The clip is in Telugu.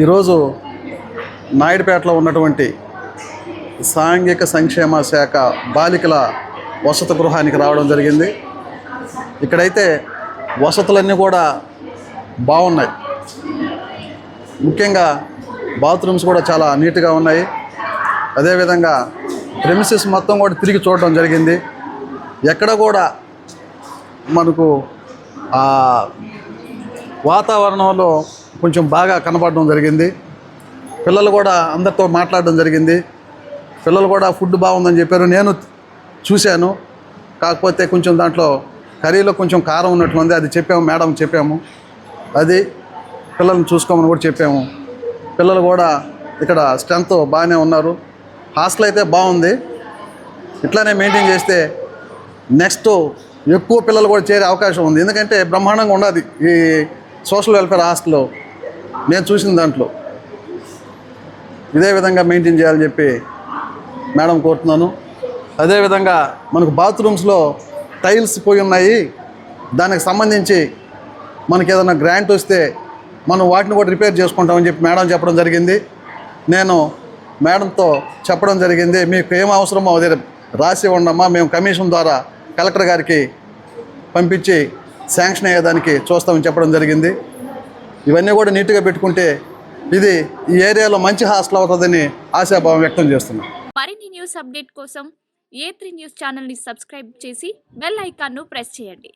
ఈరోజు నాయుడుపేటలో ఉన్నటువంటి సాంఘిక సంక్షేమ శాఖ బాలికల వసతి గృహానికి రావడం జరిగింది. ఇక్కడైతే వసతులన్నీ కూడా బాగున్నాయి. ముఖ్యంగా బాత్రూమ్స్ కూడా చాలా నీట్గా ఉన్నాయి. అదేవిధంగా ప్రెమిసెస్ మొత్తం కూడా తిరిగి చూడడం జరిగింది. ఎక్కడ కూడా మనకు వాతావరణంలో కొంచెం బాగా కనపడడం జరిగింది. పిల్లలు కూడా అందరితో మాట్లాడడం జరిగింది. పిల్లలు కూడా ఫుడ్ బాగుందని చెప్పారు. నేను చూశాను. కాకపోతే కొంచెం దాంట్లో కర్రీలో కొంచెం కారం ఉన్నట్లుంది. అది చెప్పాము, మేడం చెప్పాము. అది పిల్లల్ని చూసుకోమని కూడా చెప్పాము. పిల్లలు కూడా ఇక్కడ స్ట్రెంత్ బాగానే ఉన్నారు. హాస్టల్ అయితే బాగుంది. ఇట్లానే మెయింటైన్ చేస్తే నెక్స్ట్ ఎక్కువ పిల్లలు కూడా చేరే అవకాశం ఉంది. ఎందుకంటే బ్రహ్మాండంగా ఉన్నది ఈ సోషల్ వెల్ఫేర్ హాస్టల్లో నేను చూసిన దాంట్లో. ఇదే విధంగా మెయింటైన్ చేయాలని చెప్పి మేడం కోరుతున్నాను. అదేవిధంగా మనకు బాత్రూమ్స్లో టైల్స్ పోయి ఉన్నాయి. దానికి సంబంధించి మనకి ఏదైనా గ్రాంట్ వస్తే మనం వాటిని కూడా రిపేర్ చేసుకుంటామని చెప్పి మేడం చెప్పడం జరిగింది. నేను మేడంతో చెప్పడం జరిగింది, మీకు ఏం అవసరమో అదే రాసి ఉండమ్మా, మేము కమిషన్ ద్వారా కలెక్టర్ గారికి పంపించి శాంక్షన్ అయ్యేదానికి చూస్తామని చెప్పడం జరిగింది. ఇవన్నీ కూడా నీట్గా పెట్టుకుంటే ఇది ఈ ఏరియాలో మంచి హాస్టల్ అవుతుందని ఆశాభావం వ్యక్తం చేస్తున్నాం. మరిన్ని న్యూస్ అప్డేట్ కోసం A3 న్యూస్ ఛానల్ని సబ్స్క్రైబ్ చేసి బెల్ ఐకాన్ను ప్రెస్ చేయండి.